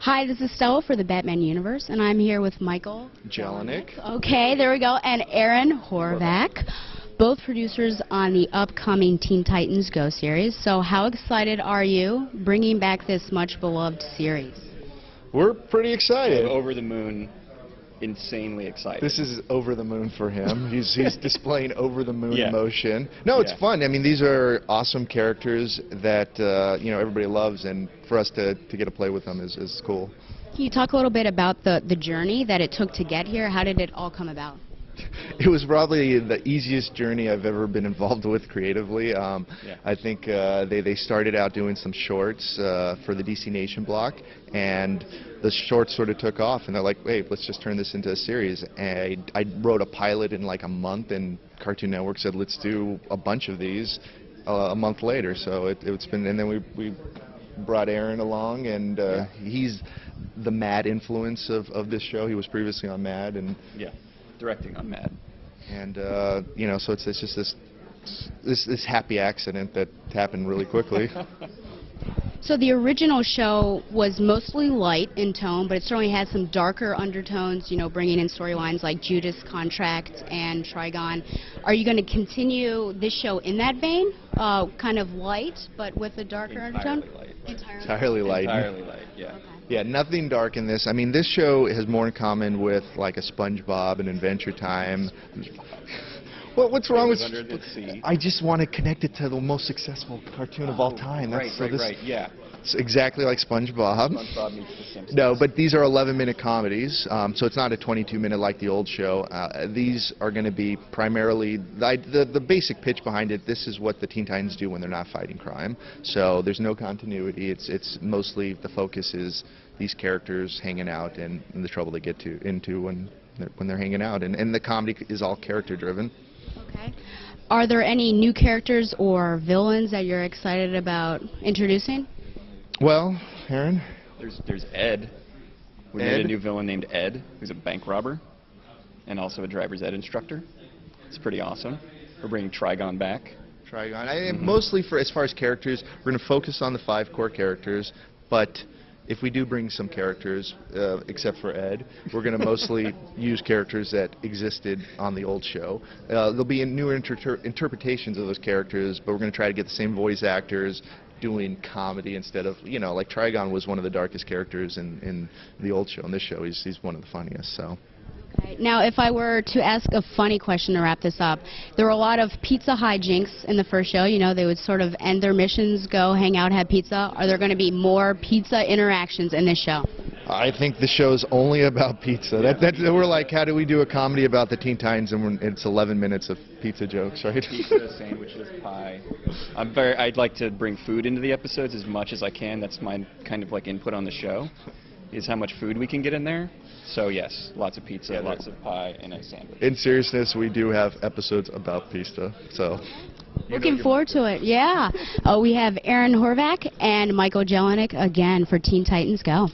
Hi, this is Stella for the Batman Universe, and I'm here with Michael Jelenic. Okay, there we go. And Aaron Horvath, both producers on the upcoming Teen Titans Go series. So how excited are you bringing back this much-beloved series? We're pretty excited. Over the moon, insanely excited. This is over the moon for him. He's displaying over the moon Yeah. emotion. No, it's fun. I mean, these are awesome characters that everybody loves, and for us to get to play with them is cool. Can you talk a little bit about the journey that it took to get here? How did it all come about? It was probably the easiest journey I've ever been involved with creatively. I think they started out doing some shorts for the DC Nation block, and the shorts sort of took off, and they're like, hey, let's just turn this into a series. And I wrote a pilot in like a month, and Cartoon Network said, let's do a bunch of these a month later. So it's been, and then we brought Aaron along, and he's the Mad influence of this show. He was previously on Mad, and directing on Mad. And so it's just this happy accident that happened really quickly. So the original show was mostly light in tone, but it certainly had some darker undertones, bringing in storylines like Judas Contract and Trigon. Are you going to continue this show in that vein, kind of light, but with a darker undertone? Light. Entirely light. Entirely light, yeah. Okay. Yeah, nothing dark in this. I mean, this show has more in common with like a SpongeBob and Adventure Time. What's wrong with Under the Sea? I just want to connect it to the most successful cartoon of all time. Right, yeah. It's exactly like SpongeBob. SpongeBob meets the Simpsons. No, but these are 11-minute comedies, so it's not a 22-minute like the old show. These are going to be primarily, the basic pitch behind it, this is what the Teen Titans do when they're not fighting crime. So there's no continuity. It's mostly, the focus is these characters hanging out and the trouble they get into when they're hanging out. And the comedy is all character-driven. Okay. Are there any new characters or villains that you're excited about introducing? Well, Aaron? There's Ed. We made a new villain named Ed, who's a bank robber and also a driver's ed instructor. It's pretty awesome. We're bringing Trigon back. Mostly as far as characters, we're going to focus on the 5 core characters, but if we do bring some characters, except for Ed, we're going to mostly use characters that existed on the old show. There'll be new interpretations of those characters, but we're going to try to get the same voice actors doing comedy instead of, like Trigon was one of the darkest characters in the old show. In this show, he's one of the funniest. So. Okay. Now, if I were to ask a funny question to wrap this up, there were a lot of pizza hijinks in the first show. They would sort of end their missions, go hang out, have pizza. Are there going to be more pizza interactions in this show? I think the show's only about pizza. We're like, how do we do a comedy about the Teen Titans and it's 11 minutes of pizza jokes, right? Pizza, sandwiches, pie. I'd like to bring food into the episodes as much as I can. That's my kind of like input on the show, is how much food we can get in there. So yes, lots of pizza, lots of pie, and a sandwich. In seriousness, we do have episodes about pizza, so. Looking forward to it, yeah. We have Aaron Horvath and Michael Jelenic again for Teen Titans Go.